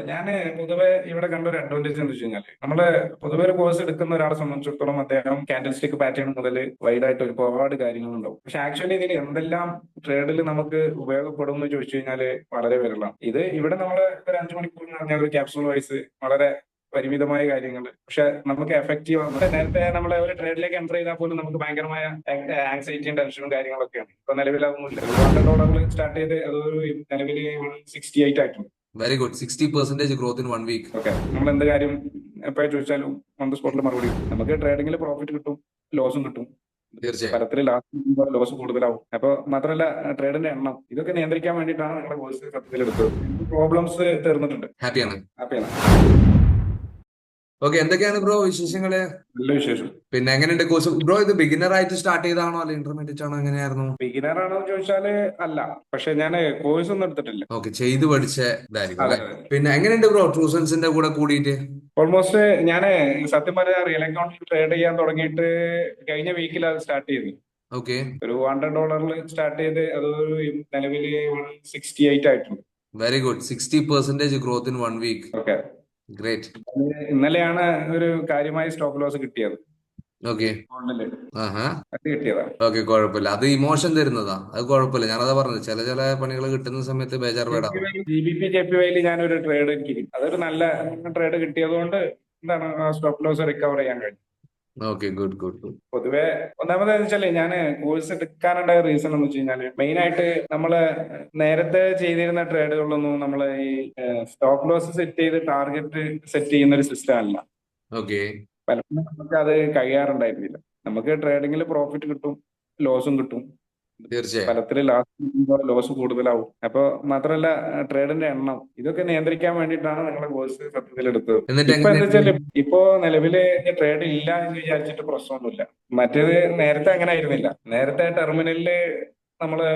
ഞാന് പൊതുവെ ഇവിടെ കണ്ട ഒരു അഡ്വാൻറ്റേജ് എന്ന് വെച്ച് കഴിഞ്ഞാല് നമ്മള് പൊതുവെ ഒരു കോഴ്സ് എടുക്കുന്ന ഒരാളെ സംബന്ധിച്ചിടത്തോളം അദ്ദേഹം കാൻഡിൽ സ്റ്റിക്ക് പാറ്റേൺ മുതൽ വൈഡ് ആയിട്ട് ഒരുപാട് കാര്യങ്ങളുണ്ടാവും. പക്ഷെ ആക്ച്വലി ഇതിൽ എന്തെല്ലാം ട്രേഡിൽ നമുക്ക് ഉപയോഗപ്പെടും എന്ന് ചോദിച്ചു കഴിഞ്ഞാല് വളരെ വിരളമാണ്. ഇത് ഇവിടെ നമ്മള് ഒരു 5 മണിക്കൂർ എന്ന് പറഞ്ഞാൽ ഒരു ക്യാപ്സൂൾ വൈസ് വളരെ പരിമിതമായ കാര്യങ്ങൾ പക്ഷെ നമുക്ക് എഫക്റ്റീവ് ആണ്. നേരത്തെ നമ്മളെ ഒരു ട്രേഡിലേക്ക് എൻ്റർ ചെയ്താൽ പോലും നമുക്ക് ഭയങ്കരമായ ആങ്സൈറ്റിയും ടെൻഷനും കാര്യങ്ങളൊക്കെയാണ്. ഇപ്പൊ നിലവിൽ അതൊന്നുമില്ല. $100 സ്റ്റാർട്ട് ചെയ്ത് അതൊരു നിലവിൽ 168 ആയിട്ടുണ്ട്. Very good. 60% growth in 1 week. Okay, നമ്മൾ എന്ത് കാര്യം എപ്പോഴും ചോദിച്ചാലും ഓൺ ദ സ്പോട്ടിൽ മറുപടി കിട്ടും. നമുക്ക് ട്രേഡിംഗിൽ പ്രോഫിറ്റ് കിട്ടും, ലോസും കിട്ടും. തീർച്ചയായും. ഫലത്തിൽ ലാസ്റ്റ് ലോസ് കൂടുതലാവും. അപ്പൊ മാത്രമല്ല ട്രേഡിന്റെ എണ്ണം ഇതൊക്കെ നിയന്ത്രിക്കാൻ വേണ്ടിയിട്ടാണ് നിങ്ങളുടെ കോഴ്സ് സത്യത്തിൽ എടുത്തത്. പ്രോബ്ലംസ് തീർന്നിട്ടുണ്ട്. ഹാപ്പിയാണ്. ഹാപ്പിയാണ്. ഓക്കെ, എന്തൊക്കെയാണ് ബ്രോ വിശേഷങ്ങള്? നല്ല വിശേഷം. പിന്നെ എങ്ങനെയുണ്ട് കോഴ്സ് ബ്രോ? ഇത് ബിഗിനർ ആയിട്ട് സ്റ്റാർട്ട് ചെയ്താണോ അല്ല ഇന്റർമീഡിയറ്റ് ആണോ, എങ്ങനെയായിരുന്നു? ബിഗിനർ ആണോ എന്ന് ചോദിച്ചാല് അല്ല, പക്ഷെ ഞാൻ കോഴ്സ് ഒന്നും എടുത്തിട്ടില്ല. ഓക്കെ, ചെയ്ത് പഠിച്ച ഇതായിരിക്കും അതെ അല്ലെ? അതെ. പിന്നെ എങ്ങനെയുണ്ട് ബ്രോ ട്രൂസൻസിന്റെ കൂടെ കൂടിയിട്ട്? ഓൾമോസ്റ്റ് ഞാൻ സത്യം പറഞ്ഞാൽ റിയൽ അക്കൗണ്ടിൽ ട്രേഡ് ചെയ്യാൻ തുടങ്ങിയിട്ട് കഴിഞ്ഞ വീക്കിൽ അത് സ്റ്റാർട്ട് ചെയ്തു. ഓക്കെ, ഒരു $100 സ്റ്റാർട്ട് ചെയ്ത് അതൊരു നിലവിൽ 168 ആയിട്ടുണ്ട്. Very good. 60% growth in 1 week. Okay, great. ഇന്നലെയാണ് ഒരു കാര്യമായ സ്റ്റോപ്പ് ലോസ് കിട്ടിയത്. ഓക്കെ. ഗോൾഡില് ആഹാ. അത് കിട്ടിയതാ. ഓക്കെ, കുഴപ്പമില്ല. അത് ഇമോഷൻ തരുന്നതാ, അത് കുഴപ്പമില്ല. ഞാനതാ പറഞ്ഞത്, ചില പണികൾ കിട്ടുന്ന സമയത്ത് ബേജാർ പേടാ. GBP JPY ഞാനൊരു ട്രേഡ് എനിക്ക് അതൊരു നല്ല ട്രേഡ് കിട്ടിയതുകൊണ്ട് എന്താണ് സ്റ്റോപ്പ് ലോസ് റിക്കവർ ചെയ്യാൻ കഴിഞ്ഞു. Okay, good good good. പൊതുവെ ഒന്നാമതെന്ന് വെച്ചാല് ഞാൻ കോഴ്സ് എടുക്കാനുള്ള റീസൺ എന്ന് വെച്ച് കഴിഞ്ഞാല് മെയിൻ ആയിട്ട് നമ്മള് നേരത്തെ ചെയ്തിരുന്ന ട്രേഡുകളിലൊന്നും നമ്മള് ഈ സ്റ്റോപ്പ് ലോസ് സെറ്റ് ചെയ്ത് ടാർഗറ്റ് സെറ്റ് ചെയ്യുന്ന ഒരു സിസ്റ്റം അല്ല. ഓക്കെ, പലപ്പോഴും നമുക്ക് അത് കഴിയാറുണ്ടായിരുന്നില്ല. നമുക്ക് ട്രേഡിങ്ങിൽ പ്രോഫിറ്റ് കിട്ടും, ലോസും കിട്ടും. തീർച്ചയായും. ഫലത്തിൽ ലാസ്റ്റ് ലോസ് കൂടുതലാവും. അപ്പൊ മാത്രമല്ല ട്രേഡിന്റെ എണ്ണം ഇതൊക്കെ നിയന്ത്രിക്കാൻ വേണ്ടിയിട്ടാണ് നിങ്ങളുടെ കോഴ്സ് സത്യത്തിൽ എടുത്തത്. എന്നിട്ട് ഇപ്പൊ എന്താ എങ്ങനെയുണ്ട്? വെച്ചാല് ഇപ്പോ നിലവില് ട്രേഡ് ഇല്ല എന്ന് വിചാരിച്ചിട്ട് പ്രശ്നമൊന്നുമില്ല. മറ്റേത് നേരത്തെ അങ്ങനെ ആയിരുന്നില്ല. നേരത്തെ ടെർമിനലില് നമ്മള്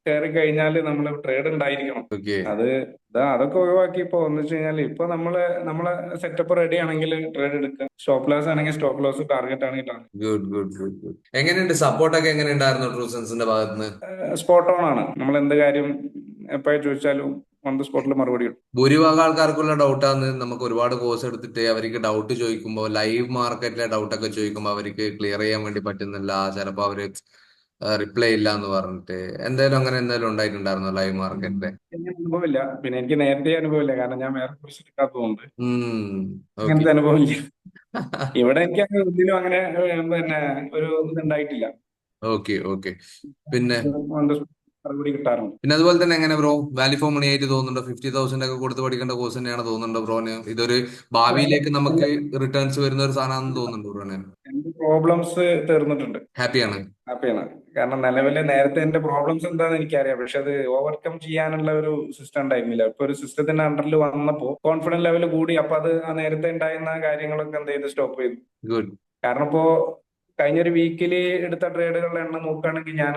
കയറി കഴിഞ്ഞാല് നമ്മള് ട്രേഡ് ഉണ്ടായിരിക്കണം. ഓക്കെ, അത് അതൊക്കെ ഒഴിവാക്കി ഇപ്പൊ എന്ന് വെച്ച് കഴിഞ്ഞാൽ ഇപ്പൊ നമ്മളെ സെറ്റപ്പ് റെഡി ആണെങ്കിൽ ട്രേഡ് എടുക്കുക. സ്റ്റോപ്പ് ലോസ് ആണെങ്കിൽ സ്റ്റോപ്പ് ലോസ്, ടാർഗറ്റ് ആണെങ്കിൽ target. Good good good good. എങ്ങനെയുണ്ട് സപ്പോർട്ടൊക്കെ, എങ്ങനെ ഉണ്ടായിരുന്നു ട്രൂസൻസിന്റെ ഭാഗത്തുനിന്ന്? സ്പോട്ട് ഓൺ ആണ്. നമ്മൾ എന്ത് കാര്യം എപ്പോഴും ചോദിച്ചാലും ഓൺ ദ സ്പോട്ടിൽ മറുപടി കിട്ടും. ഭൂരിഭാഗം ആൾക്കാർക്കുള്ള ഡൗട്ടാണ്, നമുക്ക് ഒരുപാട് കോഴ്സ് എടുത്തിട്ട് അവർക്ക് ഡൗട്ട് ചോദിക്കുമ്പോൾ, ലൈവ് മാർക്കറ്റിലെ ഡൗട്ടൊക്കെ ചോദിക്കുമ്പോൾ അവർക്ക് ക്ലിയർ ചെയ്യാൻ വേണ്ടി പറ്റുന്നില്ല, ചിലപ്പോൾ അവര് റിപ്ലൈ ഇല്ല എന്ന് പറഞ്ഞിട്ട്. എന്തായാലും അങ്ങനെ എന്തായാലും ഉണ്ടായിട്ടുണ്ടായിരുന്നു ലൈവ് മാർക്കറ്റിലെ? എനിക്ക് അനുഭവമില്ല. പിന്നെ എനിക്ക് നേരത്തെ അനുഭവമില്ല, കാരണം ഞാൻ വേറെ കോഴ്സ് എടുക്കാത്തതുകൊണ്ട് ഓക്കെ. അങ്ങനത്തെ അനുഭവമില്ല. ഇവിടെ എനിക്ക് അങ്ങനെ ഒന്നിനും അങ്ങനെ പിന്നെ ഒരു ഇതുണ്ടായിട്ടില്ല. Okay okay. പിന്നെ ഓൺ ദ സ്പോട്ട് മറുപടി കിട്ടാറുണ്ട്. പിന്നെ അതുപോലെ തന്നെ എങ്ങനെ ബ്രോ, വാല്യൂ ഫോർ മണി ആയിട്ട് തോന്നുന്നുണ്ടോ? 50,000 ഒക്കെ കൊടുത്ത് പഠിക്കേണ്ട കോഴ്സ് തന്നെയാണ് തോന്നുന്നുണ്ടോ ബ്രോന്? ഇതൊരു ഭാവിയിലേക്ക് നമുക്ക് റിട്ടേൺസ് വരുന്ന ഒരു സാധനമാണെന്ന് തോന്നുന്നുണ്ടോ ബ്രോന്? എന്റെ പ്രോബ്ലംസ് തീർന്നിട്ടുണ്ട്. ഹാപ്പിയാണ്. ഹാപ്പിയാണ്. കാരണം നിലവിലെ നേരത്തെ എന്റെ പ്രോബ്ലംസ് എന്താന്ന് എനിക്കറിയാം, പക്ഷെ അത് ഓവർകം ചെയ്യാനുള്ള ഒരു സിസ്റ്റം ഉണ്ടായിരുന്നില്ല. ഇപ്പൊ ഒരു സിസ്റ്റത്തിന്റെ അണ്ടറിൽ വന്നപ്പോ കോൺഫിഡൻസ് ലെവൽ കൂടി. അപ്പൊ അത് ആ നേരത്തെ ഉണ്ടായിരുന്ന കാര്യങ്ങളൊക്കെ എന്ത് ചെയ്ത് സ്റ്റോപ്പ് ചെയ്തു. ഗുഡ്. കാരണം ഇപ്പോ കഴിഞ്ഞൊരു വീക്കില് എടുത്ത ട്രേഡുകളുടെ എണ്ണം നോക്കുകയാണെങ്കിൽ ഞാൻ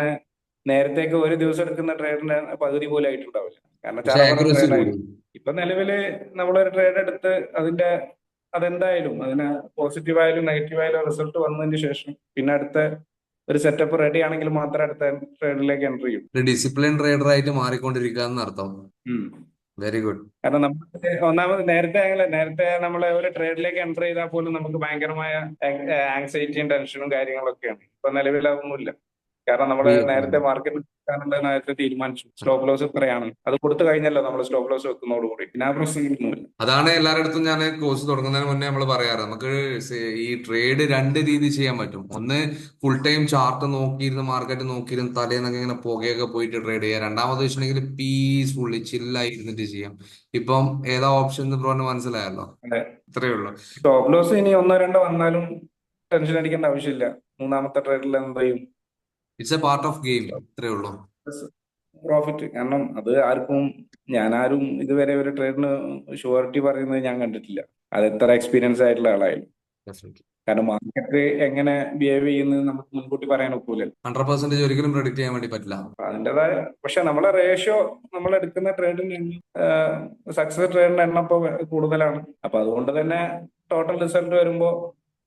നേരത്തേക്ക് ഒരു ദിവസം എടുക്കുന്ന ട്രേഡിന്റെ പകുതി പോലും ആയിട്ടുണ്ടാവില്ല. കാരണം പക്ഷെ ചാറ ആക്യുറസി കൂടി. ട്രേഡായിരുന്നു. ഇപ്പൊ നിലവില് നമ്മളൊരു ട്രേഡ് എടുത്ത് അതെന്തായാലും അതിന് പോസിറ്റീവ് ആയാലും നെഗറ്റീവ് ആയാലും റിസൾട്ട് വന്നതിന് ശേഷം പിന്നെ അടുത്ത ഒരു സെറ്റപ്പ് റെഡി ആണെങ്കിൽ മാത്രം അടുത്ത ട്രേഡിലേക്ക് എൻ്റർ ചെയ്യും. ഒരു ഡിസിപ്ലിൻ ട്രേഡർ ആയിട്ട് മാറിക്കൊണ്ടിരിക്കുക എന്നർത്ഥം. ഉം. Very good. കാരണം നമ്മൾ ഒന്നാമത് നേരത്തെ നമ്മളെ ഒരു ട്രേഡിലേക്ക് എൻ്റർ ചെയ്താൽ പോലും നമുക്ക് ഭയങ്കരമായ ആങ്സൈറ്റിയും ടെൻഷനും കാര്യങ്ങളൊക്കെയാണ്. ഇപ്പൊ നിലവിൽ അതൊന്നുമില്ല. കാരണം നമ്മൾ നേരത്തെ മാർക്കറ്റ് നേരത്തെ തീരുമാനിച്ചു സ്റ്റോപ്പ് ലോസ് ഇത്രയാണ്. അത് കൊടുത്തു കഴിഞ്ഞല്ലോ നമ്മൾ സ്റ്റോപ്പ് ലോസ് വെക്കുന്നതോടുകൂടി പിന്നെ ആ പ്രശ്നങ്ങളൊന്നുമില്ല. അതാണ് എല്ലാവരുടെ അടുത്തും ഞാൻ കോഴ്സ് തുടങ്ങുന്നതിന് മുന്നേ നമ്മൾ പറയാറ്, നമുക്ക് ഈ ട്രേഡ് രണ്ട് രീതി ചെയ്യാൻ പറ്റും. ഒന്ന്, ഫുൾ ടൈം ചാർട്ട് നോക്കിയിരുന്ന് മാർക്കറ്റ് നോക്കിയിരുന്ന് തലേന്നൊക്കെ ഇങ്ങനെ പുകയൊക്കെ പോയിട്ട് ട്രേഡ് ചെയ്യാം. രണ്ടാമത് വെച്ചിട്ടുണ്ടെങ്കിൽ പീസ്ഫുള്ളി ചില്ലായി ഇരുന്നിട്ട് ചെയ്യാം. ഇപ്പം ഏതാ ഓപ്ഷൻ എന്ന് ബ്രോന് മനസ്സിലായല്ലോ? അതെ, ഇത്രയേ ഉള്ളൂ. സ്റ്റോപ്പ് ലോസ് ഇനി ഒന്നോ രണ്ടോ വന്നാലും ടെൻഷൻ അടിക്കേണ്ട ആവശ്യമില്ല. മൂന്നാമത്തെ ട്രേഡിൽ എന്ത് ചെയ്യും, it's A part of game. ഇത്രയേ ഉള്ളൂ. പ്രോഫിറ്റ്. കാരണം അത് ഞാനാരും ഇതുവരെ ഒരു ട്രേഡിന് ഷുവർട്ടി പറയുന്നത് ഞാൻ കണ്ടിട്ടില്ല. അത് എത്ര എക്സ്പീരിയൻസ് ആയിട്ടുള്ള ആളായാലും. Definitely. കാരണം മാർക്കറ്റ് എങ്ങനെ ബിഹേവ് ചെയ്യുന്നത് നമുക്ക് മുൻകൂട്ടി പറയാൻ ഒക്കൂലല്ലോ. 100% ഒരിക്കലും പ്രൊഡിക്ട് ചെയ്യാൻ വേണ്ടി പറ്റില്ല. അപ്പൊ അതിൻ്റെതായ പക്ഷെ നമ്മളെ റേഷ്യോ നമ്മൾ എടുക്കുന്ന ട്രേഡിന്റെ സക്സസ് ട്രേഡിന്റെ എണ്ണം ഇപ്പൊ കൂടുതലാണ്. അപ്പൊ അതുകൊണ്ട് തന്നെ ടോട്ടൽ റിസൾട്ട് വരുമ്പോ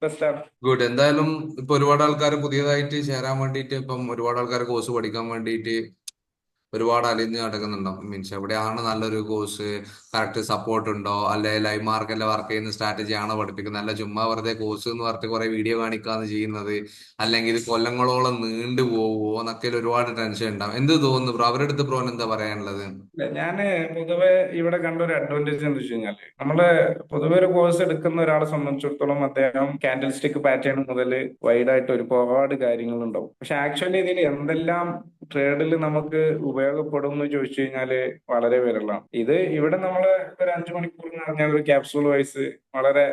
ബെസ്റ്റ് ആണ്. ഗുഡ്. എന്തായാലും ഇപ്പൊ ഒരുപാട് ആൾക്കാർ പുതിയതായിട്ട് ചേരാൻ വേണ്ടിയിട്ട്, ഇപ്പം ഒരുപാട് ആൾക്കാർ കോഴ്സ് പഠിക്കാൻ വേണ്ടിയിട്ട് ഒരുപാട് അലിഞ്ഞ് നടക്കുന്നുണ്ടാവും. മീൻസ് എവിടെയാണ് നല്ലൊരു കോഴ്സ്, കറക്റ്റ് സപ്പോർട്ട് ഉണ്ടോ, അല്ലെ ലൈവ് മാർക്കറ്റിലെ വർക്ക് ചെയ്യുന്ന സ്ട്രാറ്റജി ആണോ പഠിപ്പിക്കുന്നത്, അല്ല ചുമ്മാ വെറുതെ കോഴ്സ് എന്ന് പറഞ്ഞിട്ട് കുറെ വീഡിയോ കാണിക്കാന്ന് ചെയ്യുന്നത്, അല്ലെങ്കിൽ ഇത് കൊല്ലങ്ങളോളം നീണ്ടു പോവോ എന്നൊക്കെ ഒരുപാട് ടെൻഷൻ ഉണ്ടാവും. എന്ത് തോന്നുന്നു ബ്രോ? അവരുടെ അടുത്ത് ബ്രോന് എന്താ പറയാനുള്ളത്? ഇല്ല, ഞാന് പൊതുവെ ഇവിടെ കണ്ട ഒരു അഡ്വാൻറ്റേജ് എന്ന് വെച്ച് കഴിഞ്ഞാല് നമ്മള് പൊതുവെ ഒരു കോഴ്സ് എടുക്കുന്ന ഒരാളെ സംബന്ധിച്ചിടത്തോളം അദ്ദേഹം കാൻഡിൽ സ്റ്റിക്ക് പാറ്റേൺ മുതൽ വൈഡ് ആയിട്ട് ഒരുപാട് കാര്യങ്ങളുണ്ടാവും. പക്ഷെ ആക്ച്വലി ഇതിൽ എന്തെല്ലാം ട്രേഡിൽ നമുക്ക് ഉപയോഗപ്പെടും എന്ന് ചോദിച്ചു കഴിഞ്ഞാല് വളരെ വിരളമാണ്. ഇത് ഇവിടെ നമ്മള് ഒരു 5 മണിക്കൂർ എന്ന് പറഞ്ഞാൽ ഒരു ക്യാപ്സൂൾ വൈസ് വളരെ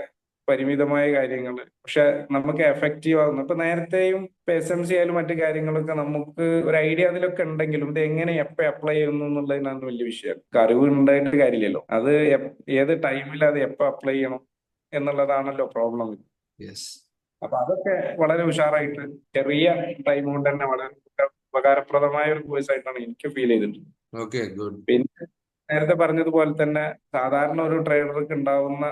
പരിമിതമായ കാര്യങ്ങൾ, പക്ഷെ നമുക്ക് എഫക്റ്റീവ് ആകുന്നു. ഇപ്പൊ നേരത്തെയും SMC ആയാലും മറ്റു കാര്യങ്ങളൊക്കെ നമുക്ക് ഒരു ഐഡിയ അതിലൊക്കെ ഉണ്ടെങ്കിലും ഇത് എങ്ങനെ എപ്പോ അപ്ലൈ ചെയ്യുന്നു എന്നുള്ളതിനാണ് വലിയ വിഷയം. അറിവ് ഉണ്ടായിട്ട് കാര്യമില്ലല്ലോ, അത് ഏത് ടൈമിൽ അത് എപ്പോ അപ്ലൈ ചെയ്യണം എന്നുള്ളതാണല്ലോ പ്രോബ്ലം. യെസ്. അപ്പൊ അതൊക്കെ വളരെ ഉഷാറായിട്ട് ചെറിയ ടൈം കൊണ്ട് തന്നെ വളരെ ഉപകാരപ്രദമായ ഒരു കോഴ്സ് ആയിട്ടാണ് എനിക്ക് ഫീൽ ചെയ്തിട്ടുള്ളത്. Okay, good. പിന്നെ നേരത്തെ പറഞ്ഞതുപോലെ തന്നെ സാധാരണ ഒരു ട്രേഡർക്ക് ഉണ്ടാവുന്ന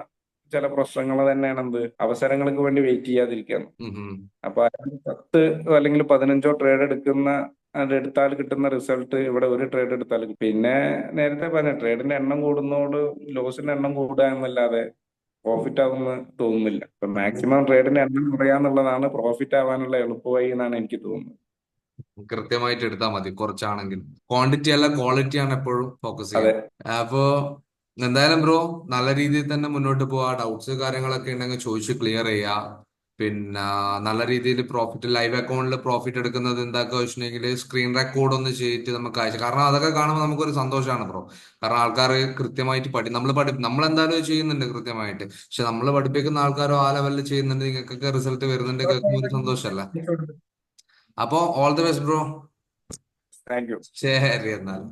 ചില പ്രശ്നങ്ങൾ തന്നെയാണ് എന്ത് അവസരങ്ങൾക്ക് വേണ്ടി വെയിറ്റ് ചെയ്യാതിരിക്കുകയാണ്. അപ്പൊ 10 അല്ലെങ്കിൽ 15 ട്രേഡ് അത് എടുത്താൽ കിട്ടുന്ന റിസൾട്ട് ഇവിടെ ഒരു ട്രേഡ് എടുത്താൽ കിട്ടും. പിന്നെ നേരത്തെ പറഞ്ഞ ട്രേഡിന്റെ എണ്ണം കൂടുന്നതോട് ലോസിന്റെ എണ്ണം കൂടുക എന്നല്ലാതെ പ്രോഫിറ്റ് ആവുമെന്ന് തോന്നുന്നില്ല. ഇപ്പൊ മാക്സിമം ട്രേഡിന്റെ എണ്ണം കുറയാന്നുള്ളതാണ് പ്രോഫിറ്റ് ആവാനുള്ള എളുപ്പവഴി എന്നാണ് എനിക്ക് തോന്നുന്നത്. കൃത്യമായിട്ട് എടുത്താൽ മതി, കുറച്ചാണെങ്കിലും. ക്വാണ്ടിറ്റി അല്ല ക്വാളിറ്റി ആണ് എപ്പോഴും ഫോക്കസ് അതെ. ചെയ്യാൻ. അപ്പോ എന്തായാലും ബ്രോ നല്ല രീതിയിൽ തന്നെ മുന്നോട്ട് പോവാ. ഡൗട്ട്സ് കാര്യങ്ങളൊക്കെ ഉണ്ടെങ്കിൽ ചോദിച്ച് ക്ലിയർ ചെയ്യാ. പിന്നെ നല്ല രീതിയിൽ പ്രോഫിറ്റ്, ലൈവ് അക്കൗണ്ടിൽ പ്രോഫിറ്റ് എടുക്കുന്നത് എന്താക്കുക വെച്ചിട്ടുണ്ടെങ്കിൽ സ്ക്രീൻ റെക്കോർഡ് ഒന്ന് ചെയ്തിട്ട് നമുക്ക് അയച്ചു. കാരണം അതൊക്കെ കാണുമ്പോൾ നമുക്കൊരു സന്തോഷമാണ് ബ്രോ. കാരണം ആൾക്കാർ കൃത്യമായിട്ട് നമ്മൾ എന്തായാലും ചെയ്യുന്നുണ്ട് കൃത്യമായിട്ട്. പക്ഷെ നമ്മൾ പഠിപ്പിക്കുന്ന ആൾക്കാരോ ആ ലെവലിൽ ചെയ്യുന്നുണ്ട്, നിങ്ങൾക്കൊക്കെ റിസൾട്ട് വരുന്നുണ്ട്, കേൾക്കുമ്പോൾ ഒരു സന്തോഷമല്ല. അപ്പോ all the best bro. Thank you. ശരി എന്നാൽ.